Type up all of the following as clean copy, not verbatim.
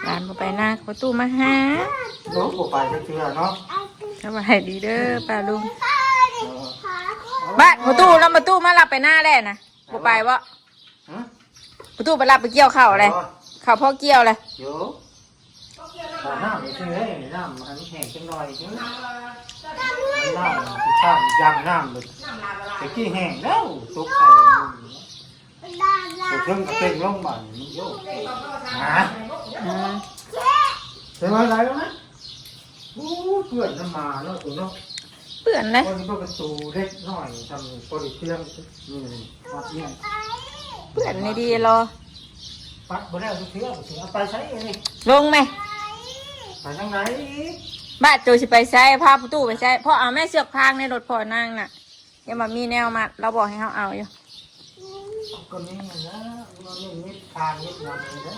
หลานบ่ไปหน้าประตูมาหา โน้ตไปจะเชื่อเนาะ สบายดีเด้อป้าลุงบ้านประตูแล้วประตูมารับไปหน้าแล้วนะบ่ไปวะประตูไปรับไปเกี่ยวข้าวอะไรข้าวพ่อเกี่ยวเลย เยอะน้ำนี่คือน้ำอันนี้แห้งจังหน่อยจังน้ำที่ข้าวยำน้ำเลยแต่กี้แห้งแล้วซุกใส่ตัวเครื่องกระเป็นลงบ่อนมันโยกนะใช่ไหมไรแล้วนะเพื่อนน้ำมาเนาะตัวเนาะ เปื่อนเลย คนก็ประตูเล็กน้อยทำโปรดิเครื่องวัดเนี่ย เปื่อนในดีรอ ปัดบ่ได้ทุกเทื่อถึงเอาไปใช้เอง ลงไหม ไปทางไหน บ้านตัวสิไปใช้พาประตูไปใช้พ่อเอาแม่เสือกพางในรถพ่อนางน่ะยังมามีแนวมาเราบอกให้เขาเอาอยู่ ก็นี่นะมันนิดทานนิดหน่อยนะ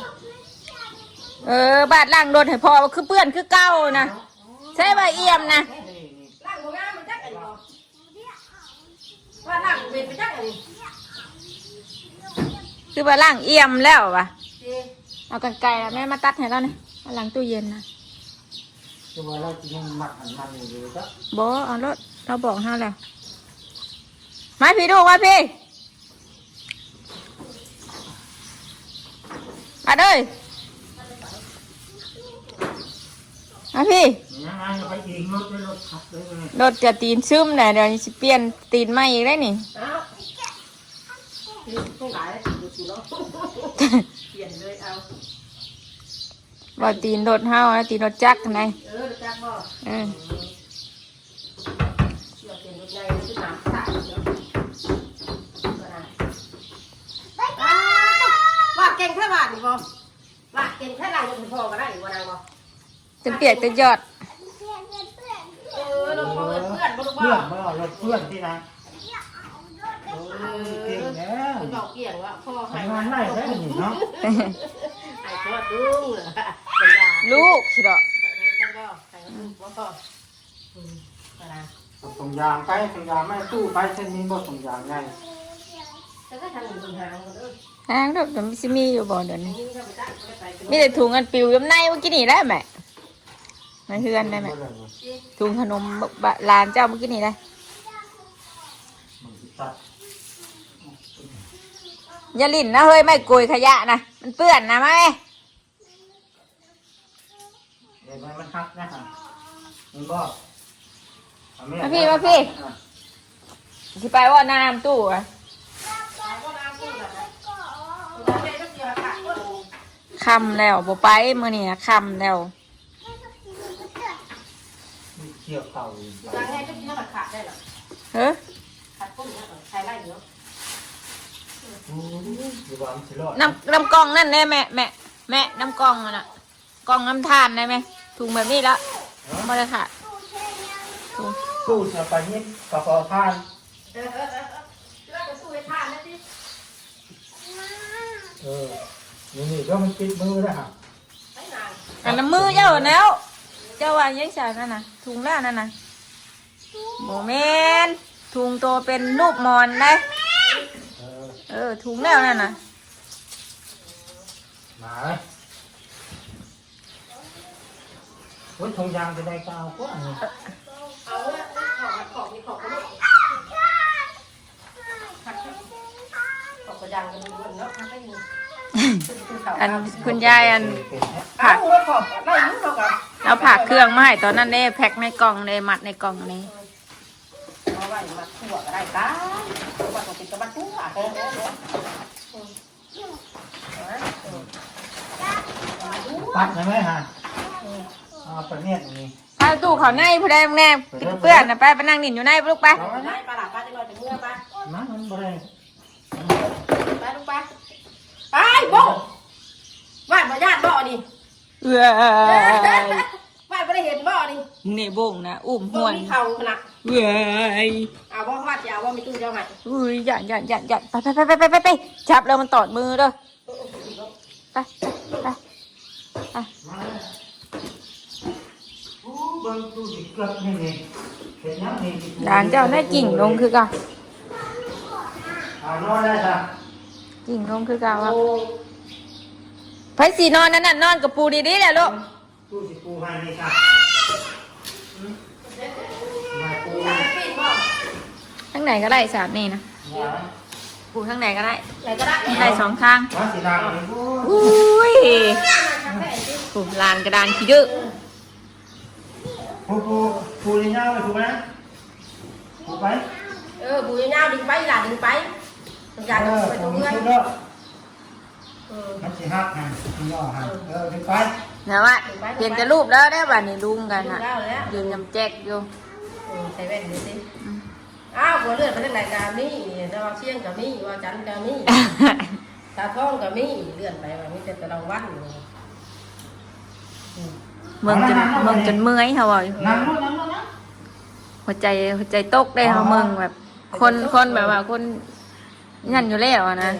บ้านล่างรถให้พ่อคือเปื่อนคือเก่านะใช่ใบเอี่ยมนะ ล่างหัวงามันจักอะไรบ่ว่าล่างเป็นไปจักอะไร คือว่าล่างเอี่ยมแล้ววะเอากันไกลแม่มาตัดให้แล้วนี่หลังตู้เย็นนะ จะว่าเราจะยังหมักหันมันอยู่เลยจ้ะ บอเอารถเราบอกให้แล้วมาพี่ดูมาพี่มาเด้ยมาพี่ ยังไงไปเองรถรถขับเลย รถจะตีนซึมเนี่ยเดี๋ยวสิเปลี่ยนตีนใหม่อีกได้นี่ ต้องหลายดูสิเนาะเปลี่ยนเลยเอา บ่ตีนรถเฮานะตีนรถจักรไง จักบ่ เออ เดี๋ยวเปลี่ยนรถใหญ่ขึ้นน้ำสาดเนาะว่าเก่งแค่บาทนี่บ่ว่าเก่งแค่ไหนก็พอก็ได้บ่นางบ่ จะเปียกจะยอด เราเพื่อนบ่ลูกบ่ เพื่อนเมื่อรถเพื่อนที่นะเก่งแล้ว คุณบอกเกี่ยงว่าพ่อให้ ทำงานได้ได้หนิเนาะ ให้พ่อดุ้งเป็นยา ลูกสิดอก ท่านก็ให้บ่พ่อนะ ส่งยางไปส่งยางไม่ตู้ไปเส้นนี้บ่ส่งยางไง แต่ก็ทางอื่นหางเด้อ หางดอกเดี๋ยวสิมีอยู่บ่เดี๋ยวนี้ นี่ก็ไปได้ไป มีแต่ถุงอันปิวย้ำในเมื่อกี้นี่ได้ไหมมันเฮือนได้ไหมถุงขนมลานเจ้าเมื่อกี้นี่ได้อย่าลิ่นนะเฮ้ยไม่กุยขยะนะมันเปื้อนนะไหม เดี๋ยวมันหักนะฮะมันบ่ มาพี่สิไปว่าน้ำตู้อะคำแล้วบ่ไปมื้อนี้นะคำแล้ว เกี่ยวเต่า ทางให้ก็กินแล้วขาดได้หรอ เฮ้ย ขาดก้นเนี่ยใช้ได้เยอะ ดูว่ามันสิรอด น้ำกล่องนั่นได้แม่น้ำกล่องน่ะกล่องน้ำทานได้ไหมถุงแบบนี้แล้วบ่ได้ค่ะถุง ตู้จะไปนี่กระเพาะทาน แล้วก็สู้ให้ทานนะสิ นี่ก็มันติดมือนะฮะ ใช้นาน อันน้ำมือเจ้าแล้วเจ้าว่ายังใส่นั่นน่ะถุงแล้วนั่นน่ะโมเมนถุงโตเป็นรูปมอนได้ถุงแล้วนั่นน่ะ มาเลยวันทงยางจะได้กาวกว่า เอาละของมีของก็ได้ของกระยังกันเนาะไม่มี อันคุณยายอัน ผักแล้วของได้ยุ่งเรากัน เอาผักเครื่องมาให้ตอนนั้นเน่แพ็คในกล่องในมัดในกล่องนี้ เอาไว้มาทั่วก็ได้ตาว่าต้องติดกับมันทั่วเ ปัดได้ไหมฮะเอาไปเนี่ยนี่ ถ้าตู้เขาในผู้ใดแน่เปื้อนนะไปนั่งนิ่นอยู่ในลูกไป ได้ปลาหลาปลาจะลอยจากเมื่อปลา มันบ่ได้ ไปลูกปลาไปโบ้บ้านบ่ญาติบ่ดิ เอ้ย บ้านบ่ได้เห็นบ่ดิ นี่บ่งนะอุ้ม บ่ ห่วน มีเข่าขนาด เว้ย เอาบ่ว่าจะเอาว่ามีตู้เจ้าให้ อุ้ยหยัดไปจับแล้วมันตอดมือเด้อไป เบิ่งตู้ดิเกิดนี่นี่เห็นยังนี่ ด่างเจ้าได้กิ่งลงคือเก่า นอนได้จ้ะ กิ่งลงคือเก่า โอ้ อะ ไผสีนอนนั่นน่ะนอนกับปูดีๆแหละลูก ตู้สิปูให้นี่ครับมาปู ทั้งไหนก็ได้สามนี่นะ หวาน ปูทั้งไหนก็ได้ ไหนก็ได้ ได้สองทาง หวานสีดำเลยปู อุ้ยปูลานกระดานขี้ดื้อ ปูเลยเงาไปถูกไหมถูกไหม bùi nhau đi bay là đi bay gà เอ nó อ phải ตรง tụi นี้ ngươi ถูกแล้วมันสิหักหันสิย่อหันขึ้นไป นะว่าเห็นแต่รูปแล้วได้บ้านนี้ลุงกันอ่ะ Rau rồi đó ยืนยำแจ๊กอยู่ thầy bên đi đi của lượt phải lại cà mi rau chiên cà mi rau chắn cà mi cà phong cà mi lượt phải và mi sẽ đồng văn เมืองจนเมื่อยเขาบอกอยู่ นั่งนั่งนั่งนั่ง หัวใจตกได้เขาเมืองแบบคนแบบว่าคนนั่นอยู่แล้วอะนะ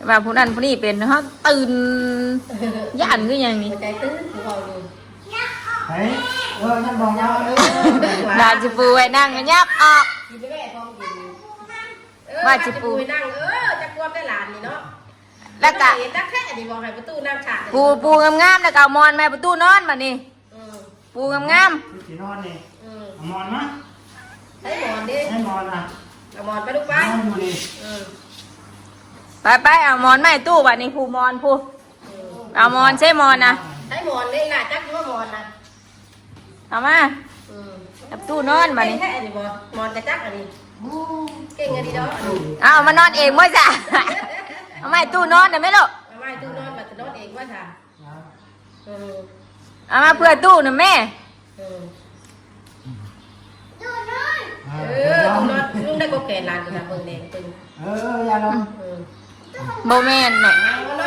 ว่าผู้นั้นผู้นี้เป็นเขาตื่นย่านคืออย่างนี้ trái tứ thì hồi rồi เฮ้ยนั่งมองเงา ดาจิปูไว้นั่งกันยับออก thì cái mẹ con thì Ba chị Pù. Pùi năng chắc qua cái làn gì đó แล้วก็ chắc thế thì vào hai cái tu nam chả ปูงามๆแล้วก็เอามอนแม่ประตูนอนมานี่ปูงาม สีนอนนี่มอนนะ thấy mòn đi ให้มอนนะ mòn phải lúc นอ bay นดูดิ ไปเอามอนมาให้ตู้บัดนี้ปูมอนปูเอามอนใช่มอนนะ thấy mòn đi là chắc có mòn nè เอามาประตูนอนบัดนี้ thế thì mòn cái chắc là đi cái người đi đó เอามานอนเองมั้ยจ้ะเอามาให้ตู้นอนได้ไหมลูก mai tu non mà tu non eng quá thà เอามาเพื่อตู้นะแม่ tu non lúc đây có kẻ làm của thằng mừng đèn từng ยาลง โบแมนเนี่ย nó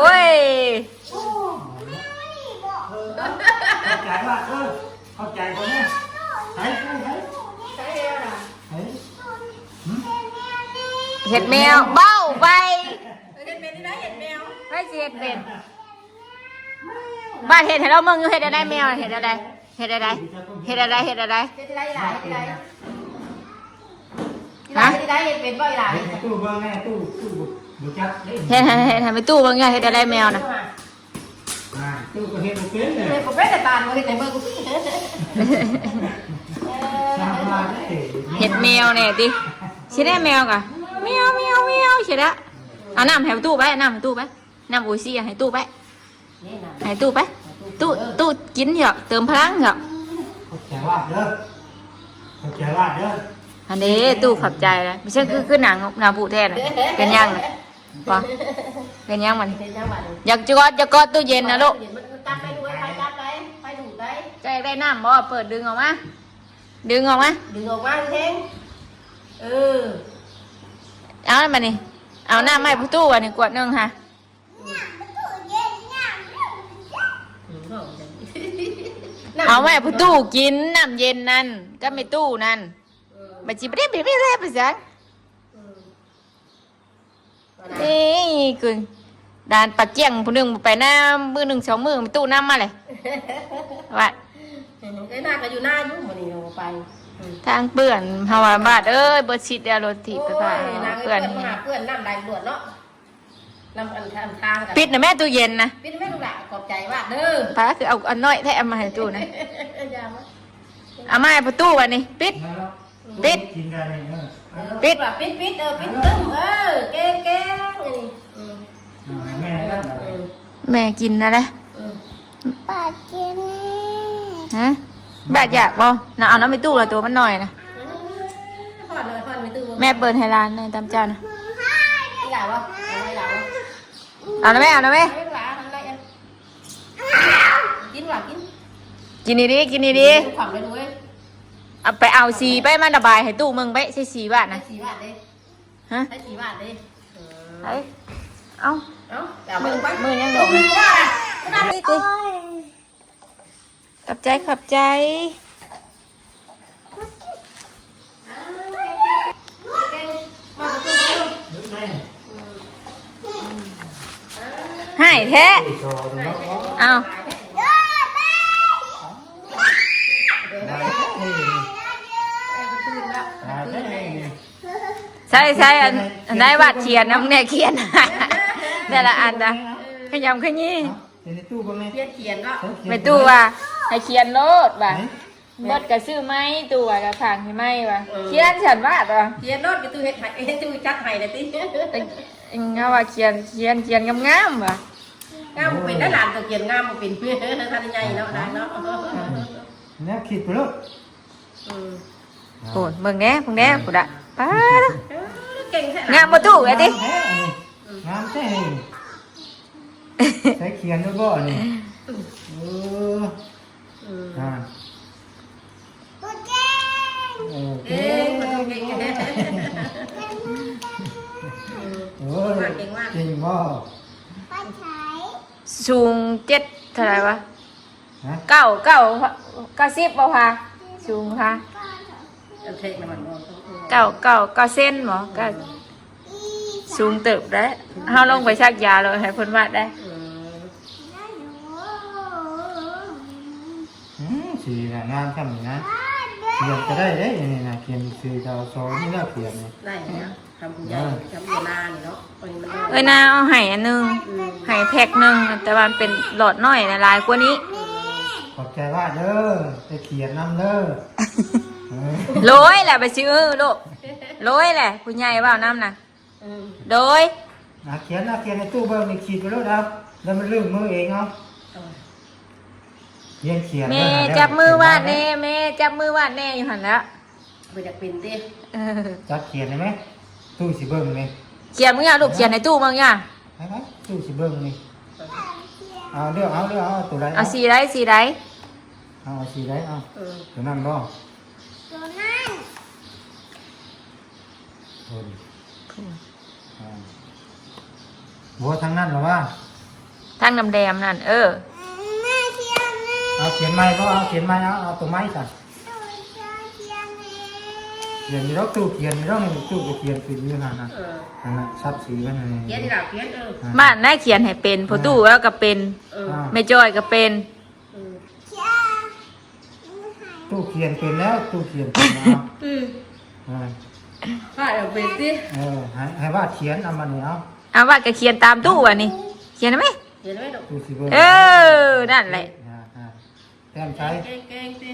โอ้ย เข้าใจว่าเข้าใจคนนี้เฮ้ยเฮ้ย thấy heo nè เฮ้ย เห็ดแมวเบ้าไป cái bên đi đấy hệt mèo ไปสิเห็ดเป็นบ้านเห็ดให้เราเมืองอยู่เห็ดอะไรแมวเห็ดอะไรเห็ดอะไรเห็ดอะไรเห็ดอะไร cái đi đây lại cái đi đây cái đấy hệt bên voi lại ตู้เบอร์ไงตู้บุจัก เห็ดให้ไปตู้เมืองอยู่เห็ดอะไรแมวนะ ตู้ก็เห็นบุเป็นเลย đây có biết là tàn mà cái này mơ cũng สร้างมาได้ เห็ดแมวเนี่ยดิใช่ได้แมวกะแมวใช่ได้เอาน้ำให้ตู้ไปน้ำให้ตู้ไปน้ำโอซี่ให้ตู้ไปให้ตู้ไปตู้กินเหรอเติมพลังเหรอ เข้าใจว่าเด้อเข้าใจว่าเด้อ อันนี้ตู้ขับใจแล้วไม่ใช่คือหนังผูแทนเป็นยังปะเป็นยังมันอยากจะกอดตู้เย็นนะลูก tắt đây đuôi phải tắt đây phải đủ đây ใจได้น้ำบ่เปิดดึงออกมาดึงออกมา đừng ngồi qua như thế เอามานี่เอาน้ำให้ผู้ตู้วันนี้กวดหนึ่งค่ะเอาไว้ผู้ตู้กินน้ำเย็นนั่นก็ไม่ตู้นั่นไปจิบเรียบไปสักเอ้ยกึ่งด่านปักเกี้ยงผู้หนึ่งไปน้ำมือหนึ่งสองมือไปตู้น้ำมาเลยว่า cái nào cả dù na chứ mà đi ngồi phải ทางเปื่อนฮาวาบาดเอ้ยเบิดชิดเดียวรถถีบไปผ่า nàng เปื่อน cái mà ปื่อนnăm đành luộc đó năm ăn thang ปิดนะแม่ตู้เย็นนะ biết mấy lúc lại cọp chạy bạn đơ ป้าคือเอาอันน้อยแท้เอามาให้ตู้นะเอามาให้ประตูวันนี้ปิด ปิดกินกันเลย biết biết tưng kê kê này แม่ แม่กินนะเลย ป้ากิน ฮะบาดอยากบ่น่ะเอาน้ำไปตู้ละตัวมันหน่อยนะ khoan rồi khoan 14 แม่เปิดให้ร้านในตามเจ้านะ đi lại không đi lại không เอานะแม่เอานะแม่ mấy lá thằng đây em kín vào kín กินดีๆกินดี thực phẩm đây đuôi ๆเอาไปเอาสีไปมาระบายให้ตู้มึงไปใช่สีบาทนะ thấy chỉ bạn đi ฮะ thấy chỉ bạn đi เฮ้ยเอา đó chào mừng bác มือยังหลง mừng quá này นี่ติขอบใจขอบใจให้แท้เอาใช่อันได้บาดเขียนนะมึงเนี่ยเขียน ใน แต่ละอันนะขยำขยี้ เดี๋ยวในตู้บ้างไหม เขียนก็ ไปตู้ว่าให้เขียนโน้ตว่าบดก็ซื้อไม้ตู้ว่าก็ขังให้ไม้ว่าเขียนฉันว่าตัว เขียนรถไปตู้เฮ็ดไห้เฮ็ดตู้จักไห้เลยติ เขาว่าเขียนงามๆว่ะ งามเป็นได้หลานตัวเขียนงามบ่เป็นท่านใหญ่เนาะได้เนาะ เนี่ยคิดไปแล้ว โอ้ยมึงแน่มึงดอะป้า เก่งแท้ งามบ่ตู้ไอ้ติ งามแท้ใช้เขียนด้วยบ่นี่อ่า ตัวเก่ง โอเค เก่งบ่ตู้เก่ง โอ้ยเก่งบ่ ป้าใช้ สูง7เท่าไหร่วะ ฮะ 90บ่พาสูงพา เทคน้ำมันบ่ 9เซนบ่ก็สูงเติบได้เฮาลงไปชักยาเลยให้เพิ่นวาดได้ สีน่ะงามแค่นี้นะเขียนก็ได้เด้นี่นะเขียนสีดาวซอนี่น่าเขียนนี่ ได้นะทำคุณยายทำเวลานี่เนาะวันนี้มัน เอ้ยนาเอาให้อันหนึงให้แพ็คหนึงแต่ว่ามันเป็นหลอดน้อยนะลายกว่านี้ ขอบใจว่าเด้อจะเขียนน้ำเด้อ โรยแหละไปซื้อลูกโรยแหละคุณยายว่าน้ำน่ะโดย เขียนในตู้เบอร์นี่ขีดไปแล้วครับแล้วมันลืมมือเองเนาะเขียน แม่จับมือวาดแน่แม่จับมือวาดแน่อยู่หันแล้ว ไปจากเป็นติ เออ จับเขียนได้ไหมตู้สิเบิ้งนี่ เขียนมึงอย่าลูกเขียนในตู้มึงอย่า ไหมตู้สิเบิ้งนี่เอาเลือกเอาตัวไหน เอาสีไรสีไร เอาสีไหนเอาตัวนั้นบ่ ตัวนั้น บัวทั้งนั้นหรอวะ ทั้งน้ำแดงนั่นแม่เขียนเลย เอาเขียนไม้ก็เอาเขียนไม้เอาตัวไม้สั่น ตัวเขียนเลย เขียนมีรถตู้เขียนมีรถนี่ตู้ก็เขียนคืออยู่นั่นนะ เออ นั่นน่ะซับสีมันนี่ เขียนที่หลังเขียนบ้านน่าเขียนให้เป็นพอตู้แล้วก็เป็น เออ แม่จอยก็เป็น เขียน ตู้เขียนเป็นแล้วตู้เขียนเป็นแล้ว ว่าเอาเป็นติ ให้ว่าเขียนเอามาเนี่ยเอา เอาว่าก็เขียนตามตู้ว่ะนี่เขียนได้ไหม เขียนไว้ดอก ตู้สิเบิ้ง เออนั่นแหละ แต้มใช้ เก่งติ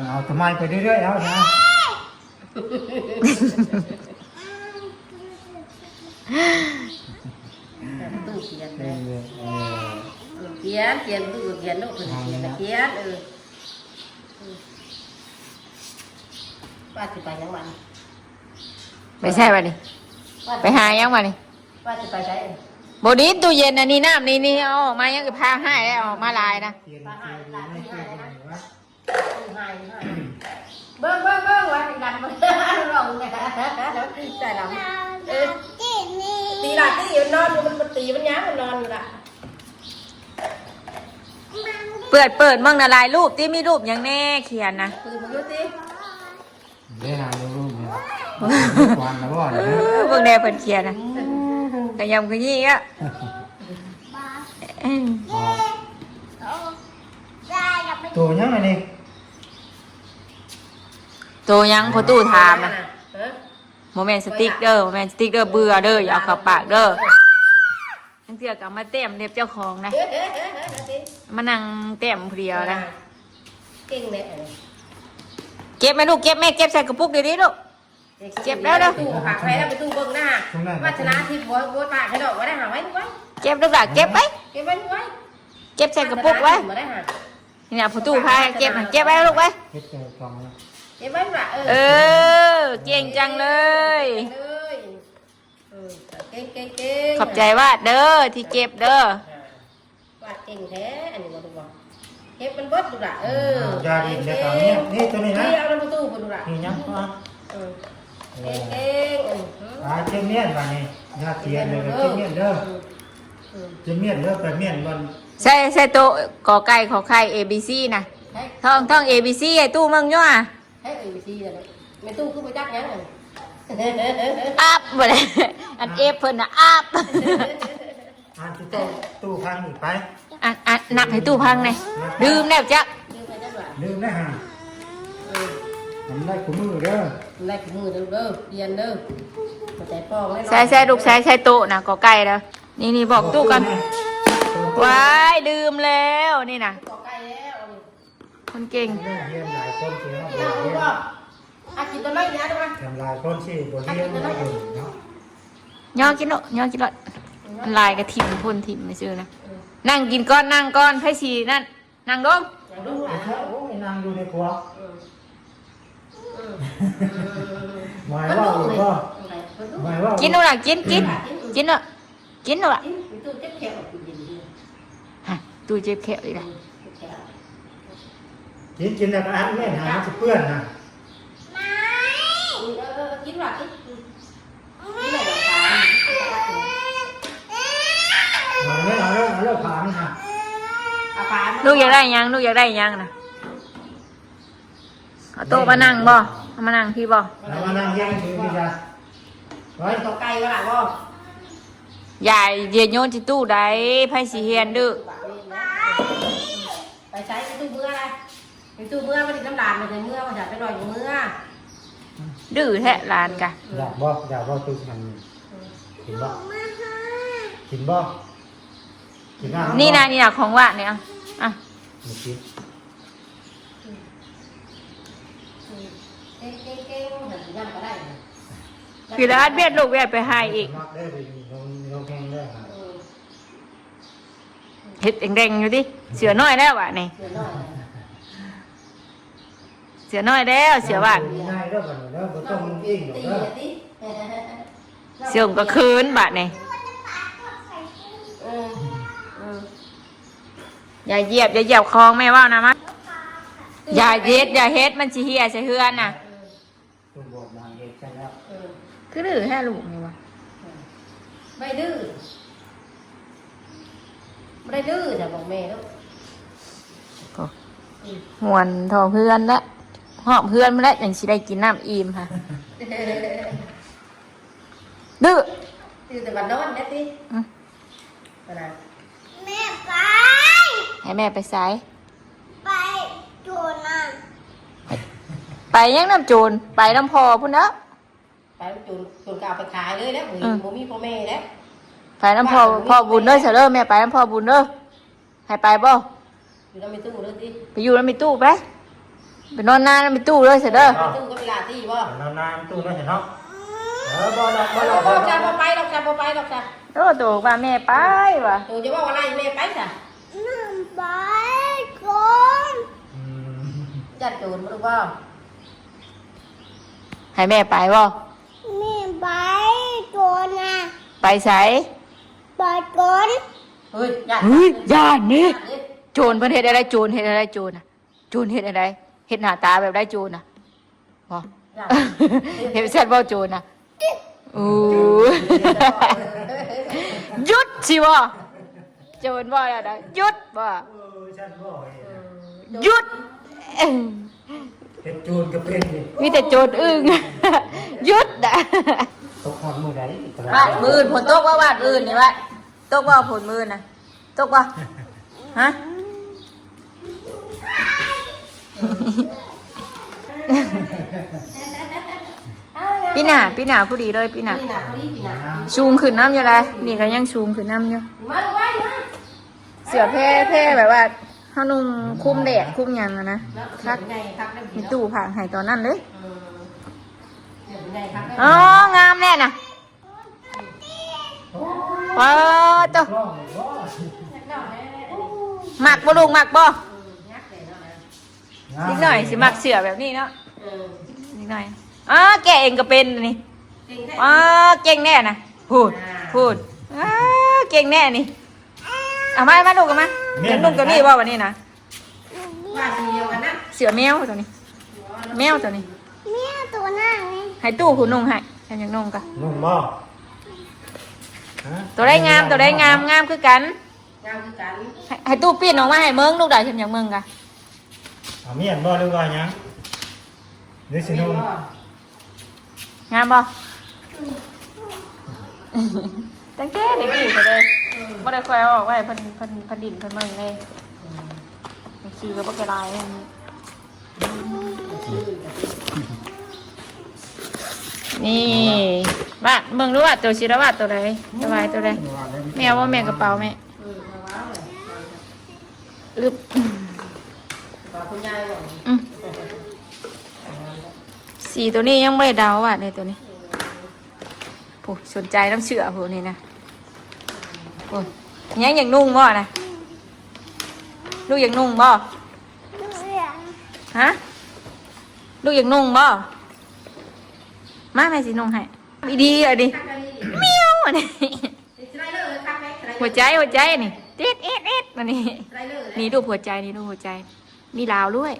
เอาตัวไม้ไปเรื่อยๆเอานะ ตู้เขียน เอ เลย อ เขียนตู้เขียนลูกเขียนว่าสิไปยังวัน ไปใช่ป่ะนี่ไปหายังป่ะนี่ ว่าสิไปใช้ บดีตู้เย็นอันนี้น้ำนี่เอาออกมายังคือพาให้แล้วออกมาลายนะ เขียนคือดีไม่คือดีวะ เบิ้งว่าดำมันลงเนี่ยใจดำ ตีนี่ ตีหลักตีมันนอนมันตีมันย้ามันนอนอยู่ละ เปิดมั่งนะลายรูปที่มีรูปอย่างแน่เขียนนะ คือมันรู้สิ ได้หาลูกเนี่ยวันละบ่อน เบิ่งแน่เพิ่นเขียนนะกระยำกระยี่อ่ะ ได้กับไป ตัวยังไงนี่ โตยังพอตู้ถามนะโมเมนต์สติ๊กเด้อโมเมนต์สติ๊กเด้อเบื่อเด้ออย่าเอาเข้าปากเด้อทั้งเทื่อกับมาเต็มเล็บเจ้าของนะมานั่งเต็มเพลียวนะ เก่งเลย เก็บไหมลูกเก็บแม่เก็บใส่กระปุกเดี๋ยวนี้ลูก ตู้ฝากไฟแล้วไปตู้เบิ้งหน้าวัฒนาที่บัวตาให้ดอกไว้ได้หาไว้ไว้ เก็บลูกหลานเก็บไว้ เก็บไว้ไว้ เก็บใส่กระปุกไว้ มาได้หา นี่นะพอตู้พาให้เก็บนะเก็บไว้ลูกไว้ เก็บตัวกล่องนะ เก็บไว้ละ เออเก่งจังเลย เก่ง ขอบใจว่าเด้อที่เก็บเด้อ ว่าเก่งแท้อันนี้มาดูว่าเก็บมันเบิดดูละยาดีเดี๋ยวตอนนี้นี่ตัวนี้นะ นี่เอาในประตูไปดูละ นี่ยังอ่ะ เก่ง เจเมียนวันนี้ยาเทียนเลยเจเมียนเด้อเจเมียนเด้อแต่เมียนมัน ใส่โตะกอไก่ขอไข่ A B C นะท่อง A B C ไอ้ตู้มึงย่อ ให้ซีเลยไม่ตู้คือไปจักยัง อัพบ่ได้อันเอฟเพิ่นน่ะอัพ อ่านที่ตู้พังอีกไป อันนับให้ตู้พังหน่อยดื่มแล้วจ้ะ ลืมนะฮะ มันได้ขุมือเด้อ ไล่ขมือเด้อเด้อเรียนเด้อมาใจป้องไว้ ใช่ลูกใช่โต๊ะนะกอไก่แล้วนี่บอกตู้กันว้ายลืมแล้วนี่นะ ต่อไกลแล้ว คนเก่ง เรียนหลายคนสิเนาะ อยากรู้ว่าอากินตัวน้อยเนี่ยได้ไหม ทำลายคนสิบ่เรียนบ่อยู่เนาะ ย่อกินเนาะย่อกินละลายกระถิ่มพ่นถิ่มไม่ซื้อนะนั่งกินก้อนนั่งก้อนไพ่ชีนั่นนั่งลง อยากรู้ว่า โอ้ยนางอยู่ในครัวหมายว่าอยู่ก็หมายว่า กินดูล่ะกินเนาะกินดูล่ะ ตู้เจ็บแขนออกกินดี ฮะตู้เจ็บแขวอีกแล้ว กินแล้วก็อันแม่หามันสิเปื้อนนะ กินหลักกินไหนหลัก หมายไม่เอาเลิกผ่านนะ ปลา ลูกอยากได้หยังลูกอยากได้หยังนะเอาโต๊ะมานั่งบ่เอามานั่งพี่บ่ แล้วมานั่งแย่งถือพี่จ้าไว้ ต่อไกลก็หลังบ่ ยายเยียโยนที่ตู้ใดไพ่สีเฮียนดื้อ ไปใช้ตู้เมื่ออะไรตู้เมื่อมาดิน้ำลานมาในเมื่อมาจากไปลอยอยู่เมื่อ ดื้อแท้หลานกะ อยากบอกตู้ทำกินบ่กินบ่กินน้ำ นี่นะของว่านเนี่ยอ่ะ มีกิน เก่งๆเหมือนย่ำก็ได้ พี่ร้านเบียดลูกเบียดไปให้อีก มักได้ไปลงแข่งได้ครับ เห็ดแดงๆอยู่ดิเสือน้อยแล้วว่ะนี่ เสือน้อย เสือน้อยแล้วเสือว่าน ง่ายแล้วกันแล้วบ่ต้องอิงหรอก ตี เด้อ ตี เสือก็คืนบาดนี่อย่าเหยียบคลองแม่ว่านะมั้ยอย่าเฮ็ดมันสิเหี่ยใส่เฮือนน่ะ ต้องบอกนางเอกใช่แล้ว คือดื้อแท้ลูกนี่วะ ไม่ดื้อไม่ได้ดื้อแต่บอกแม่แล้ว หวนทอเพื่อนละหอบเพื่อนมาแล้วอย่างสิได้กินน้ำอิ่มค่ะดื้อ ดื้อแต่วันนอนเนี่ยสิขนาด แม่ไป ให้แม่ไปไสาย ไปโจรน่ะ ไปยังน้ำโจรไปน้ำพอพุ่นเด้อ ไปจุนกาวไปขายเลยแล้วบ่มีพ่อแม่แล้ว ไปน้ำพ่อบุญเด้อเสยเด้อแม่ไปน้ำพ่อบุญเด้อให้ไปบ่ อยู่แล้วไม่ตู้เลยสิ ไปอยู่แล้วมีตู้ไปไปนอนนานแล้วมีตู้เลยเสยเด้อ ตู้ก็เวลาตีบ่ นานๆตู้นั่นเห็นเนาะบ่ละ เราจะไปเราจะไปเราจะ โอ้โตว่าแม่ไปว่ะ ตัวจะว่าอะไรแม่ไปจ้ะ น้ำไปโจร จัดโจรมาดูว่า ให้แม่ไปบ่ แม่ไปโจรน่ะ ไปไส ไปโจร เฮ้ยยัด เฮ้ยย่านนี่โจรเพิ่นเฮ็ดอะไรโจรเฮ็ดอะไรโจรน่ะโจรเฮ็ดอะไรเฮ็ดหน้าตาแบบได้โจรน่ะบ่ เห็นชัดบ่โจรน่ะโอ้หยุดสิบ่โจรบ่แล้วนะหยุดบ่ ฉันบ่ หยุด เห็นจูนกับเป็นนี่ มีแต่โจรอึ้งหยุดน่ะ ตกหอดมือใด วาดมือฝนตกว่าวาดมือนี่วะตกว่าฝนมือน่ะตกว่าฮะพี่หน้าผู้ดีเลยพี่หน้า นี่นะเขาดีปีนะ ชูงขึ้นน้ำอยู่เลยนี่ก็ยังชูงขึ้นน้ำอยู่ มาดูไว้นะ เสือแพร่แบบว่าเขานุ่งคุ้มแดดคุ้มหยังอะนะคัก ไงคักได้ มีตู้ผ่างให้ตอนนั้นเลย ไงคักได้ อ๋องามแน่น่ะเปิดตัวหมักบ่ลูกหมักบ่นิดหน่อยสิหมักเสือแบบนี้เนาะนิดหน่อยแกเองก็เป็นนี่เก่งแน่น่ะพูดเก่งแน่นี่เอามาลูกกันมาเป็นลูกตัวนี้บ่วันนี้นะ ว่าสีเดียวกันนะ เสือแมวตัวนี้ แมวตัวนี้ แม่ตัวหน้าไง ให้ตู้คุณนุ่งให้ฉันยังนุ่งกัน นุ่มบ่ ตัวได้งามงามคือกัน งามคือกัน ให้ตู้ปีนออกมาให้เมืองลูกได้ฉันยังเมืองกัน เอาเมียนบ่หรือว่าหยังหรือสินุ่ม งามบ่ตั้งแต่เด็กอยู่เลยบ่ได้คอยออกไว้เพิ่นดินเพิ่นเมืองเลยขี่ก็บ่กระไร นี่ว่าเบิ่งรู้ว่าตัวชิระว่าตัวใดสบายตัวใดแมวว่าแม่กระเป๋าแม่ลึบ คุณยายบอก สีตัวนี้ยังไม่ได้เดาว่ะในตัวนี้โอ้สนใจต้องเชื่อพวกนี้นะโอ้ยังอย่างนุ่งบ่นะลูกอย่างนุ่งบ่ เสียง ฮะลูกอย่างนุ่งบ่มาแม่สินุ่งให้ดีๆอ่ะดิเมียวอันนี้หัวใจนี่เอ็ดมันนี่นี่รูปหัวใจนี่รูปหัวใจมีลาวด้วย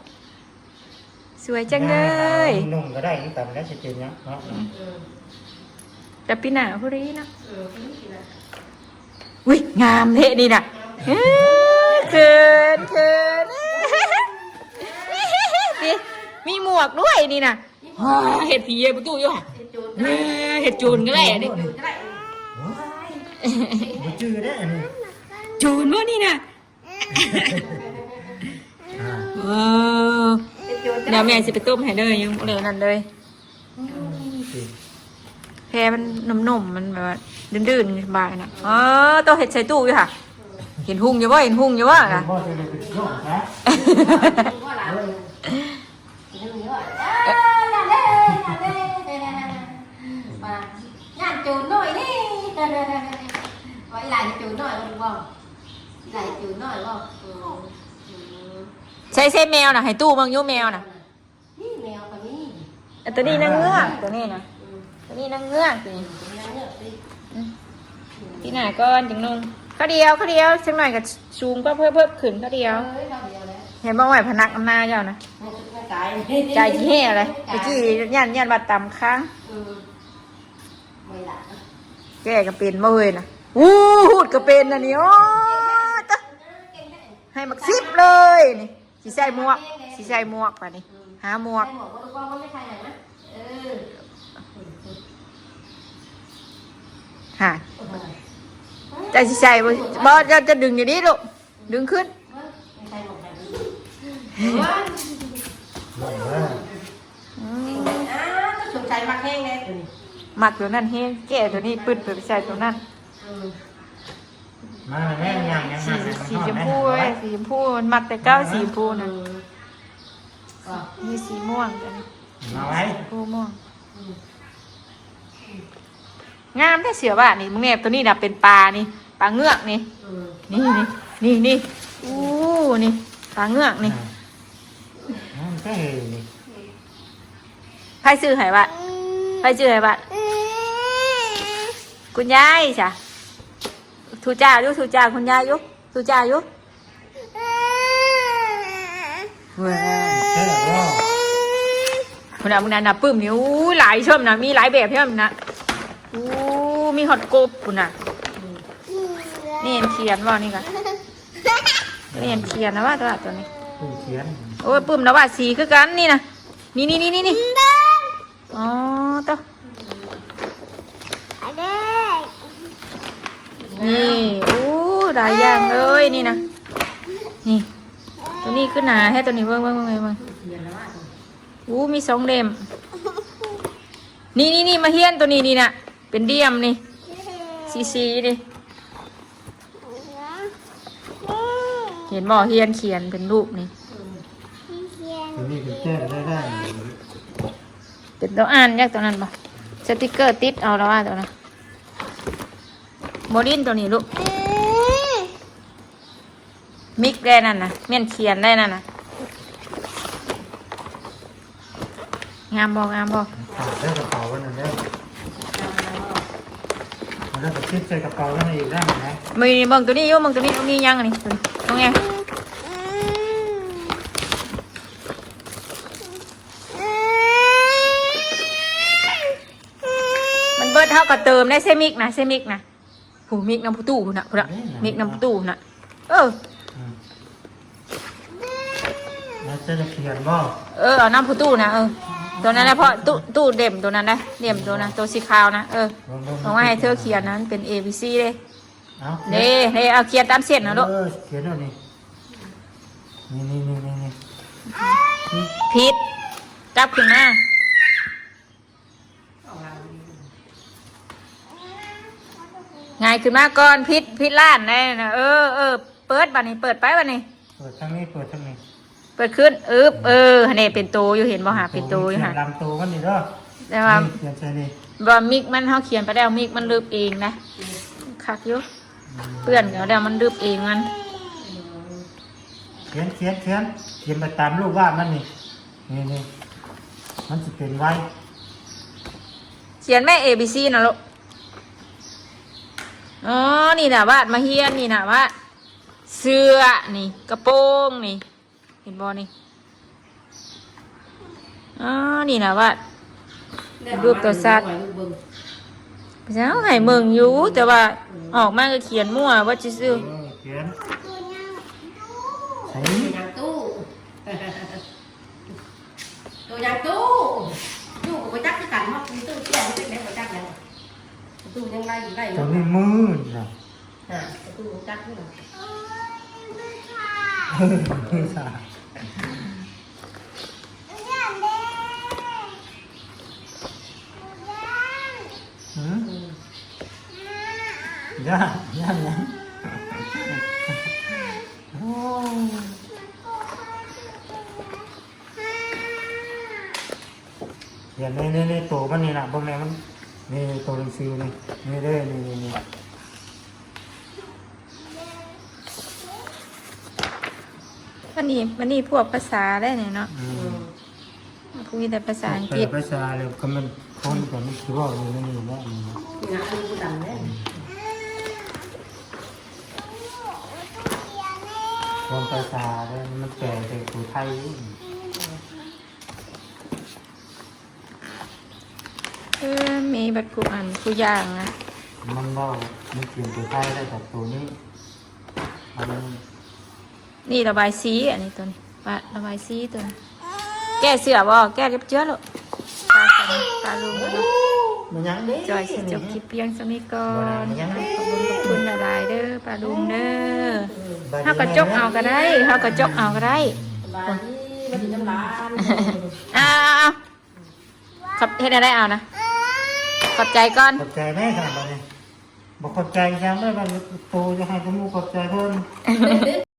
สวยจังเลย นุ่งก็ได้แต่ไม่ได้จะเป็นเนาะ แต่ปีหน้าพอดีนะอุ้ยงามเท่นี่น่ะเขินดิมีหมวกด้วยนี่น่ะเห็ดผีเห็ดประตูอยู่ห่ะเห็ดจูนก็ได้ดิ บ่จื้อได้อันนี้ จูนวะนี่น่ะเดี๋ยวแม่จะไปต้มให้เลยยังเร็วนั่นเลยแพรมันนุ่มๆมันแบบว่าดื้นๆสบายนะตัวเห็ดใส่ตู้อยู่ค่ะเห็นหุ่งอยู่ว่าค่ะ บ่จะได้เป็นโรคนะ งานจูนหน่อยนี่ไว้หลายจูนหน่อยบ่หลายจูนหน่อยบ่ ใช้แมวน่ะให้ตู้บางยุแมวน่ะ นี่แมวตัวนี้ ตัวนี้นางเงือกตัวนี้นะตัวนี้นางเงือกตัวนี้ นางเงือกสิ ที่ไหนก้อนจังนุ่งข้าเดียวสักหน่อยก็สูงก็เพิ่มขึ้นข้าเดียว เฮ้ยเราเดียวแล้ว เห็นบ้างไหมพนักอำนาจเจ้านะ ไม่ตาย ใจจีเห่อะไรตะกี้ยันบัดต่ำค้าง ไม่ละ แก่ก็เป็นมาเลยนะหูดก็เป็นนะนี่โอ้ตะให้มักซิบเลยนี่สีใส่หมวกไปนี่หาหมวก ใครบอกว่าลูกว่าไม่ใช่ไหนนะหาใจสีใส่บ่จะดึงอย่างนี้ลูกดึงขึ้น ไม่ใช่บอกแบบนี้ บ่ว่า สนใจมาแห้งเลยตัวนี้ หมักตัวนั้นเฮ้แก่ตัวนี้ปืดไปใส่ตัวนั้น มาแม่ยัง สีชมพูเว้ยสีชมพูมันหมักแต่เก้าสีชมพูนะมีสีม่วงกัน มาไว้ พูม่วงงามได้เสือบ้านี่มึงเนี่ยตัวนี้น่ะเป็นปลานี่ปลาเงือกนี่นี่อู้นี่ปลาเงือกนี่ มันก็นี่ ใครซื้อให้บ้านใครซื้อให้บ้านคุณยายจ้ะทูจ่าอยู่คุณยายอยู่ทูจ่าอยู่เว้ย แค่บ่ คนนั้นมึงน่ะปื้มนี่อู้หลายชมนะมีหลายแบบเพิ่มนะอู้มีฮอตกบคุณน่ะนี่เขียนว่านี่กันนี่เขียนนะว่าตัวนี้ ผู้เขียน โอ้ยปื้มนะว่าสีคือกันนี่นะนี่อ๋อตัว อะไร นี่อู้หลายอย่างเลยนี่นะนี่ตัวนี้ขึ้นหนาให้ตัวนี้เบิ่งอู้มี2 เล่มนี่มาเฮียนตัวนี้นี่นะเป็นเดียมนี่ซีนี่เห็นบ่เฮียนเขียนเป็นรูปนี่ ตัวนี้เป็นแก้ได้ เป็นตัวอ่านยากตัวนั้นบ่สติกเกอร์ติดเอาแล้วว่าตัวนั้นโมดินตัวนี้ลูกมิกได้นั่นนะเมียนเขียนได้นั่นนะงามบ่ ขาดได้กระเป๋านั่นแล้วมันก็คิดใส่กระเป๋านั่นอีกได้ไหม มีเบิ่งตัวนี้อยู่เบิ่งตัวนี้ตรงนี้ยังอันนี้ตรงไงมันเบิดเท่ากับเติมได้เซมิกนะผู้มิกน้ำผู้ตู้พุ่นน่ะมิกน้ำผู้ตู้น่ะแล้วจะเขียนบ่ เอาน้ำผู้ตู้นะตัวนั้นนะเพราะตู้เด่มตัวนั้นนะเด่มตัวนั้นตัวสีขาวนะเอาไว้ให้เธอเขียนนั้นเป็น A B C เลยนี่เอาเขียนตามเส้นนะลูก เขียนแล้วนี่ ผิดจับขึ้นมา เอาหลังดี ง่ายขึ้นมาก่อนพิษล้านได้นะเปิดบัดนี้เปิดไปบัดนี้ เปิดทางนี้เปิดทางนี้ เปิดขึ้นเนี่ยเป็นโตอยู่เห็นบ่หาเป็นโตอยู่ค่ะ ลำตัวมันนี่เด้อ แต่ว่า เขียนใส่นี่ บ่มิกมันเฮาเขียนไปแล้วมิกมันลืบเองนะคักอยู่เปื้อนก็แล้วมันลืบเองมัน เขียนไปตามรูปวาดมันนี่นี่มันจะเป็นไว้ เขียนแม่ ABC นะลูกอ๋อนี่น่ะวาดมาเฮียนนี่น่ะวาดเสื้อนี่กระโปรงนี่เห็นบ่นี่อ๋อนี่น่ะวาด รูปตัวสัตว์ เจ้าให้เมืองอยู่แต่ว่าออกมาก็เขียนมั่วว่าจะซื้อ เขียนใส่ ตัวยางตู้ตัวยางตู้ตู้ก็ไปจักที่กันมาตู้เที่ยวไม่ได้ไปจักยังตู้ยังไล่อยู่ไล่อ ตัว ยู่ นี้มือนะ ตู้จักนี่หรอ มือสาย่ายังโอ้อย่าในตัวมันนี่นะพวกนี้มันนี่ตัวหนังสือนี่เด้อนี่ วันนี้พวกภาษาได้เนี่ยเนาะคุยแต่ภาษาอังกฤษ ภาษาเลยก็มันคนแต่มันคือว่านี่นี่นะ นี่นะตู้ดันเนี่ย คนภาษาเลยมันแก่แต่ตัวไทย มีบัตรกูอ่านกูย่างนะ มันว่ามันเปลี่ยนตัวไทยได้จากตัวนี้มัน นี่ระบายสีอันนี้ตัวนี้ระบายสีตัวนี้แก้เสือบ่แก้เรียบเจื้อหรอตาลุง มันยังดิ จอยสิจบคลิปเพียงสมิก่อนขอบคุณหลายๆเด้อปลาลุงเด้อเฮากระจกเอาก็ได้เฮากระจกเอาก็ได้ บายดีมาถึงน้ำร้าน เอาขอบเฮ็ดอะไรเอานะขอบใจก่อน ขอบใจแม่ขนาดนี้บอกขอบใจยังได้บ้างตัวจะให้ผมขอบใจเพิ่ม